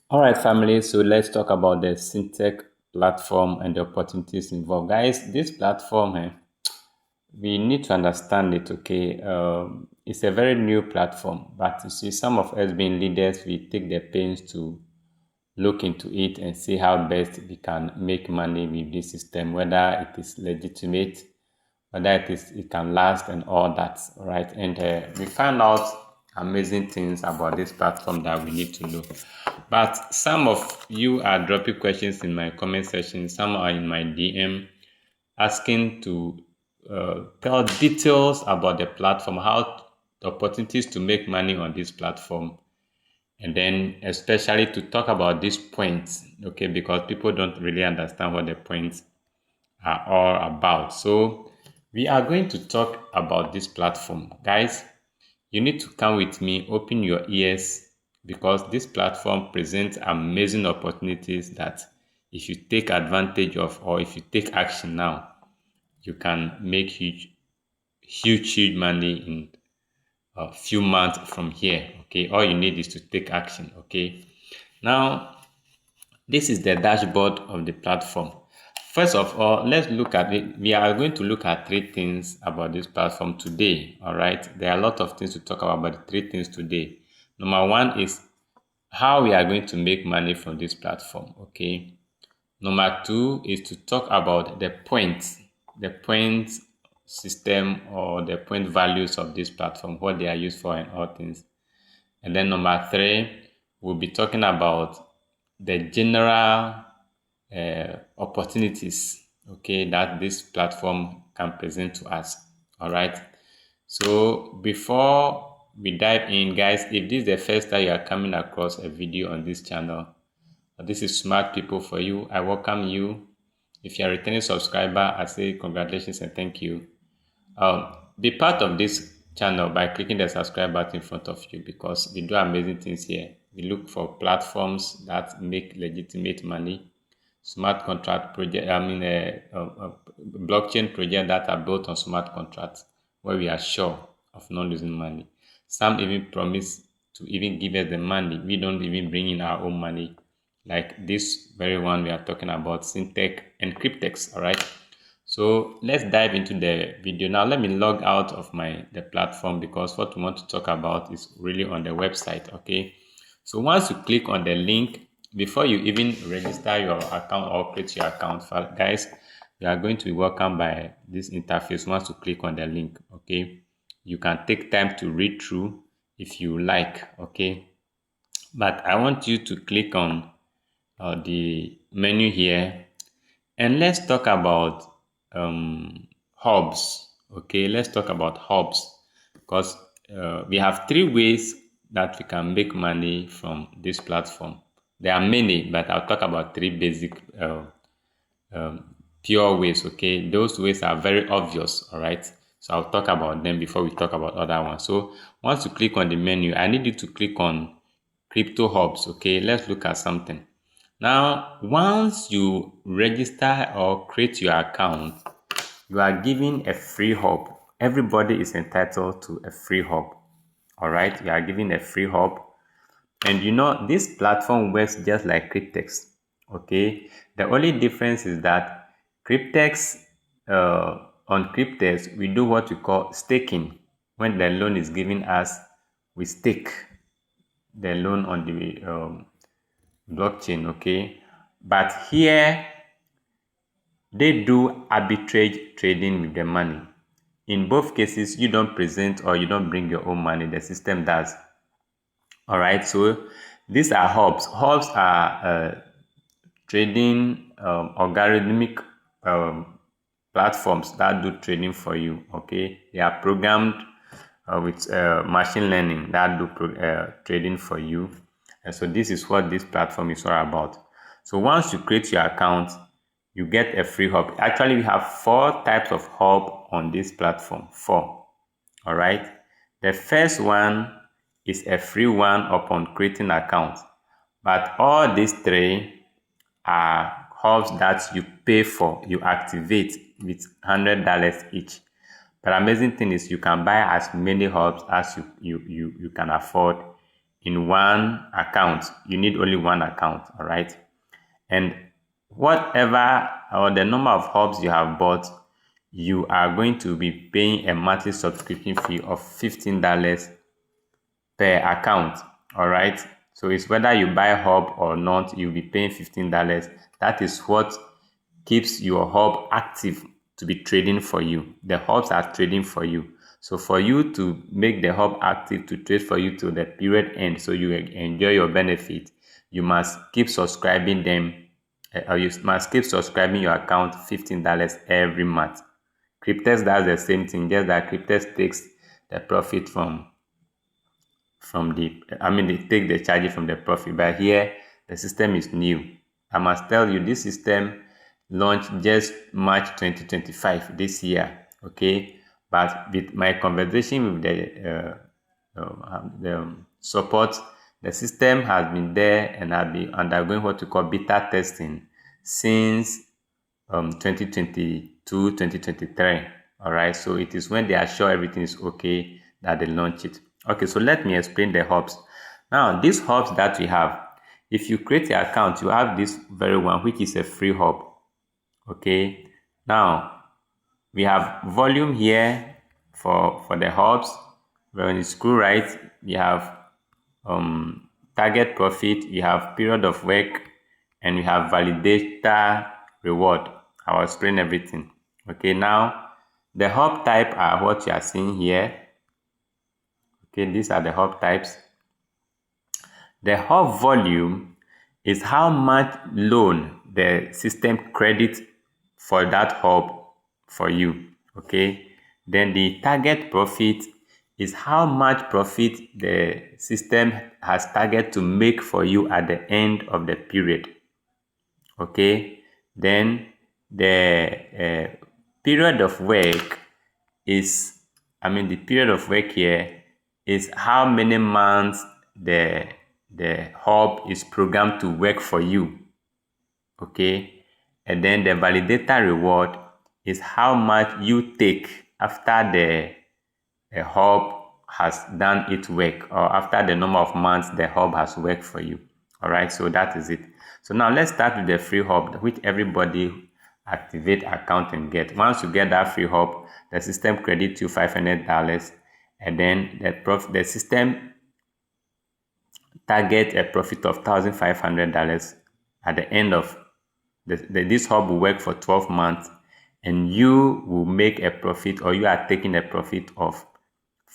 All right, family. So let's talk about the Syntech platform and the opportunities involved. Guys, this platform, we need to understand it, okay? It's a very new platform, but you see, some of us being leaders, we take the pains to look into it and see how best we can make money with this system, whether it is legitimate, whether it can last and all that, right? And we found out amazing things about this platform that we need to know. But some of you are dropping questions in my comment section, some are in my DM asking to tell details about the platform, how the opportunities to make money on this platform, and then especially to talk about these points, okay, because people don't really understand what the points are all about. So we are going to talk about this platform. Guys, you need to come with me, open your ears, because this platform presents amazing opportunities that if you take advantage of or if you take action now, you can make huge money in a few months from here. Okay, all you need is to take action. Okay, now this is the dashboard of the platform. First of all, let's look at it. We are going to look at three things about this platform today. All right, there are a lot of things to talk about, but the three things today. Number one is how we are going to make money from this platform. Okay. Number two is to talk about the point system or the point values of this platform, what they are used for and all things. And then number three, we'll be talking about the general opportunities, okay, that this platform can present to us. All right. So before we dive in, guys, if this is the first time you are coming across a video on this channel, this is Smart People for You. I welcome you. If you're a returning subscriber, I say congratulations and thank you. Be part of this channel by clicking the subscribe button in front of you because we do amazing things here. We look for platforms that make legitimate money, smart contract project, blockchain projects that are built on smart contracts where we are sure of not losing money. Some even promise to even give us the money. We don't even bring in our own money, like this very one we are talking about, Syntech and Cryptex. All right. So let's dive into the video. Now let me log out of the platform because what we want to talk about is really on the website. Okay. So once you click on the link, before you even register your account or create your account, guys, you are going to be welcomed by this interface once you click on the link. Okay. You can take time to read through if you like. Okay. But I want you to click on the menu here and let's talk about hubs. Okay, let's talk about hubs because we have three ways that we can make money from this platform. There are many, but I'll talk about three basic pure ways. Okay, those ways are very obvious. All right, so I'll talk about them before we talk about other ones. So once you click on the menu, I need you to click on crypto hubs. Okay, let's look at something. Now, once you register or create your account, you are given a free hub. Everybody is entitled to a free hub. All right, you are given a free hub. And you know, this platform works just like Cryptex. Okay, the only difference is that Cryptex, on Cryptex, we do what we call staking. When the loan is given us, we stake the loan on the blockchain. Okay, but here they do arbitrage trading with the money. In both cases, you don't present or you don't bring your own money, the system does. All right, so these are hubs. Hubs are trading algorithmic platforms that do trading for you. Okay, they are programmed with machine learning that do trading for you. And so this is what this platform is all about. So once you create your account, you get a free hub. Actually, we have four types of hub on this platform. Four. All right. The first one is a free one upon creating account. But all these three are hubs that you pay for, you activate with $100 each. But amazing thing is you can buy as many hubs as you can afford in one account. You need only one account, all right? And whatever or the number of hubs you have bought, you are going to be paying a monthly subscription fee of $15 per account, all right? So it's whether you buy a hub or not, you'll be paying $15. That is what keeps your hub active to be trading for you. The hubs are trading for you. So for you to make the hub active to trade for you till the period end, so you enjoy your benefit, you must keep subscribing them, or you must keep subscribing your account $15 every month. Cryptex does the same thing, just that Cryptex takes the profit from they take the charges from the profit. But here, the system is new. I must tell you, this system launched just March 2025 this year, okay? But with my conversation with the support, the system has been there and has been undergoing what we call beta testing since 2022, 2023. All right, so it is when they are sure everything is okay that they launch it. Okay, so let me explain the hubs. Now, these hubs that we have, if you create an account, you have this very one, which is a free hub. Okay, now we have volume here for the hubs. When you scroll right, we have target profit, we have period of work, and we have validator reward. I will explain everything. Okay, now the hub type are what you are seeing here. Okay, these are the hub types. The hub volume is how much loan the system credits for that hub for you. Okay, then the target profit is how much profit the system has target to make for you at the end of the period. Okay, then the period of work is, the period of work here is how many months the hub is programmed to work for you. Okay, and then the validator reward is how much you take after the hub has done its work, or after the number of months the hub has worked for you. All right, so that is it. So now let's start with the free hub, which everybody activate account and get. Once you get that free hub, the system credits you $500, and then the system target a profit of $1,500 at the end of this hub will work for 12 months, and you will make a profit, or you are taking a profit of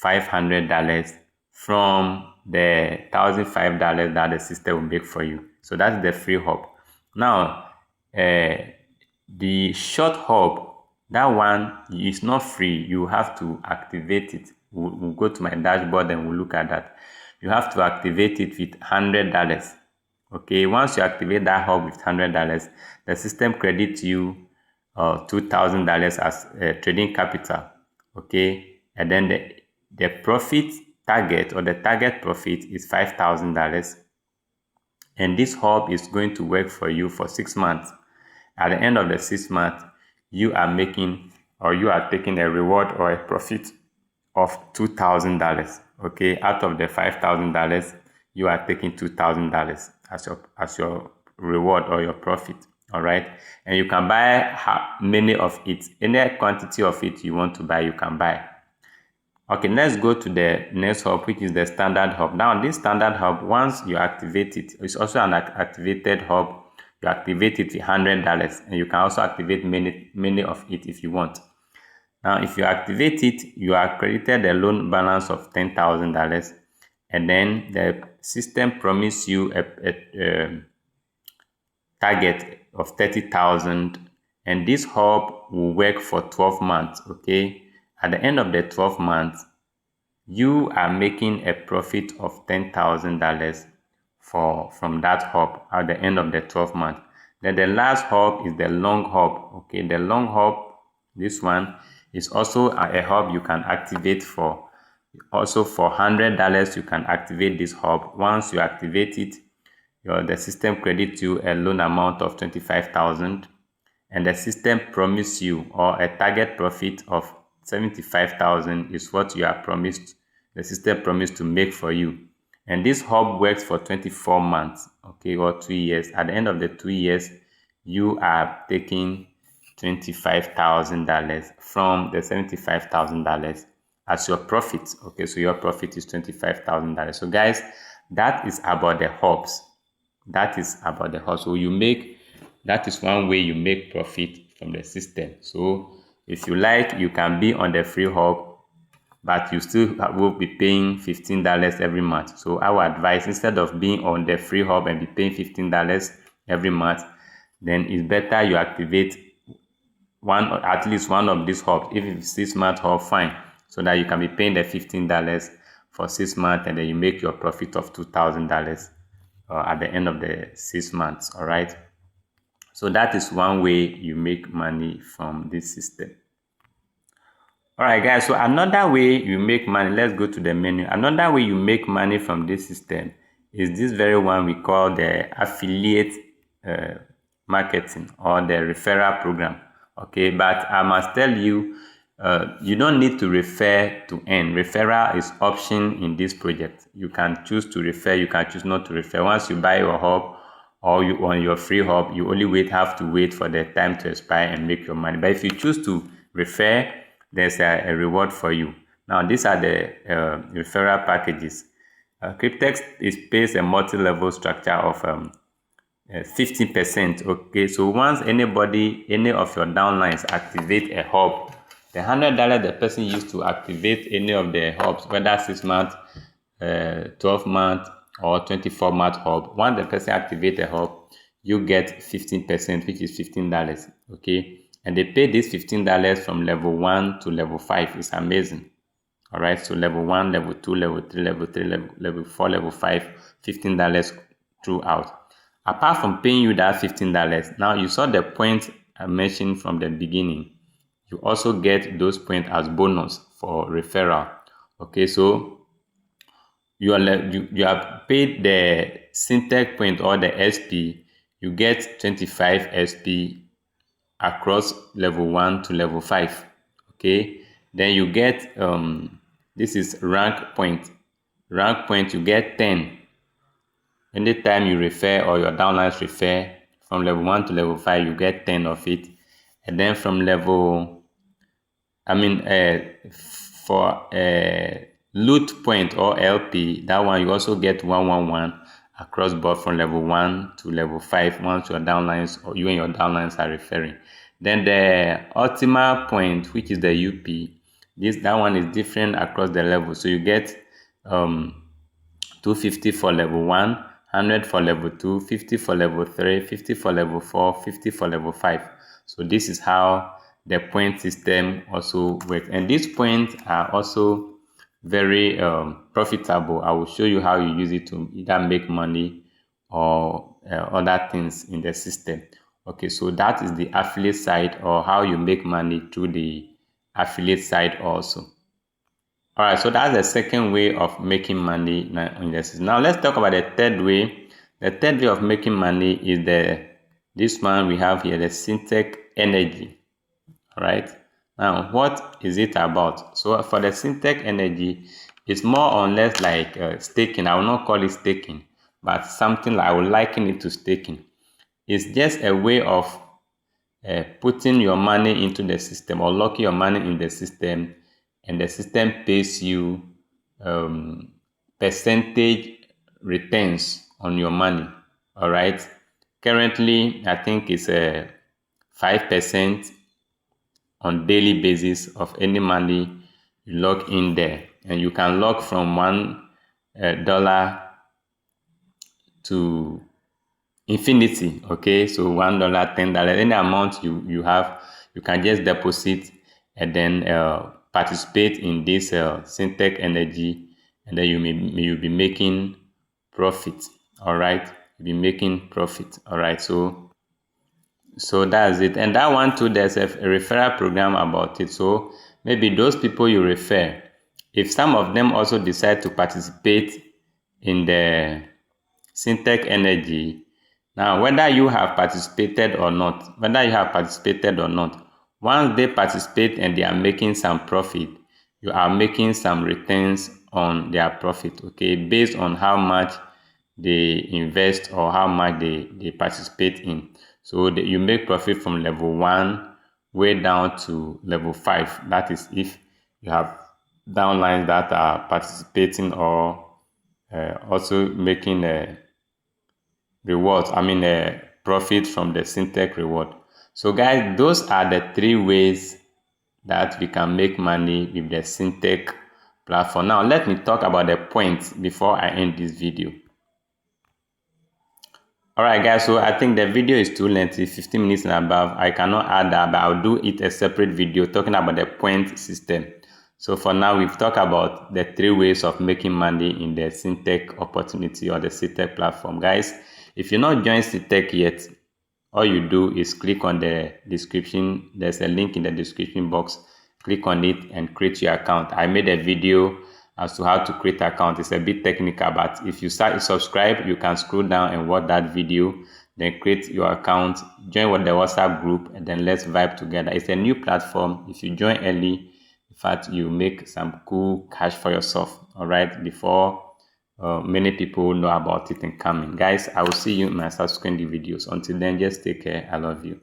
$500 from the $1,005 that the system will make for you. So that's the free hub. Now, the short hub, that one is not free. You have to activate it. We'll go to my dashboard and we'll look at that. You have to activate it with $100. Okay, once you activate that hub with $100, the system credits you $2,000 as trading capital. Okay, and then the profit target, or the target profit, is $5,000, and this hub is going to work for you for 6 months. At the end of the 6 months, you are making, or you are taking a reward or a profit of $2,000. Okay, out of the $5,000, you are taking $2,000 as your reward or your profit. All right, and you can buy many of it, any quantity of it you want to buy, you can buy. Okay, let's go to the next hub, which is the standard hub. Now, this standard hub, once you activate it, it's also an activated hub. You activate it with $100, and you can also activate many of it if you want. Now, if you activate it, you are credited a loan balance of $10,000, and then the system promises you a target of $30,000, and this hub will work for 12 months. Okay, at the end of the 12 months, you are making a profit of $10,000 from that hub at the end of the 12 months. Then the last hub is the long hub. Okay, the long hub, this one is also a hub you can activate for. Also for $100, you can activate this hub. Once you activate it, the system credits you a loan amount of $25,000, and the system promises you, or a target profit of $75,000 is what you are promised. The system promised to make for you, And this hub works for 24 months, okay, or 2 years. At the end of the 2 years, you are taking $25,000 from the $75,000 as your profit. Okay, so your profit is $25,000. So guys, that is about the hubs. That is about the hubs. So that is one way you make profit from the system. So if you like, you can be on the free hub, but you still will be paying $15 every month. So our advice, instead of being on the free hub and be paying $15 every month, then it's better you activate at least one of these hubs. If it's 6-month hub, fine, so that you can be paying the $15 for 6 months, and then you make your profit of $2,000 at the end of the 6 months. All right. So that is one way you make money from this system. All right, guys. So another way you make money, let's go to the menu. Another way you make money from this system is this very one we call the affiliate marketing, or the referral program. Okay, but I must tell you, you don't need to refer to earn. Referral is option in this project. You can choose to refer, you can choose not to refer. Once you buy your hub or you on your free hub, you only have to wait for the time to expire and make your money. But if you choose to refer, there's a reward for you. Now, these are the referral packages. Cryptex pays a multi-level structure of 15%. Okay, so once any of your downlines activate a hub, the $100 the person used to activate any of the hubs, whether 6 month, 12 month, or 24-month hub, once the person activates a hub, you get 15%, which is $15. Okay, and they pay this $15 from level 1 to level 5. It's amazing. All right, so level 1, level 2, level 3, level 3, level 4, level 5, $15 throughout. Apart from paying you that $15, now you saw the points I mentioned from the beginning. You also get those points as bonus for referral. Okay, so you have paid the Syntech point or the SP. You get 25 SP across level 1 to level 5. Okay, then you get this is rank point. Rank point, you get 10. Anytime you refer or your downlines refer from level 1 to level 5, you get 10 of it. And then from for loot point or LP, that one you also get 111 across board from level 1 to level 5 once your downlines or you and your downlines are referring. Then the Ultima point, which is the UP, that one is different across the level. So you get 250 for level 1, 100 for level 2, 50 for level 3, 50 for level 4, 50 for level 5. So this is how the point system also works. And these points are also very profitable. I will show you how you use it to either make money or other things in the system. Okay, so that is the affiliate side, or how you make money through the affiliate side also. All right, so that's the second way of making money in the system. Now let's talk about the third way. The third way of making money is this one we have here, the Syntech Energy. All right. Now, what is it about? So for the Syntech Energy, it's more or less like staking. I will not call it staking, but something like I will liken it to staking. It's just a way of putting your money into the system or locking your money in the system, and the system pays you percentage returns on your money. All right. Currently, I think it's 5% on daily basis of any money you log in there, and you can log from $1 to infinity. Okay, so $1, $10, any amount you have, you can just deposit and then participate in this Syntech Energy, and then you'll be making profit. All right, you'll be making profit. All right, so that's it. And that one too, there's a referral program about it. So maybe those people you refer, if some of them also decide to participate in the Syntech Energy, now whether you have participated or not, once they participate and they are making some profit, you are making some returns on their profit, okay, based on how much they invest or how much they participate in. So you make profit from level 1 way down to level 5. That is if you have downlines that are participating or also making rewards, profit from the Syntech reward. So guys, those are the 3 ways that we can make money with the Syntech platform. Now let me talk about the points before I end this video. Alright guys, so I think the video is too lengthy, 15 minutes and above. I cannot add that, but I'll do it a separate video talking about the point system. So for now, we've talked about the 3 ways of making money in the Syntech opportunity or the Syntech platform. Guys, if you're not joined Syntech yet, all you do is click on the description. There's a link in the description box. Click on it and create your account. I made a video as to how to create an account. It's a bit technical, but if you subscribe, you can scroll down and watch that video, then create your account, join with the WhatsApp group, and then let's vibe together. It's a new platform. If you join early, in fact, you make some cool cash for yourself, all right, before many people know about it and coming. Guys, I will see you in my subsequent videos. Until then, just take care. I love you.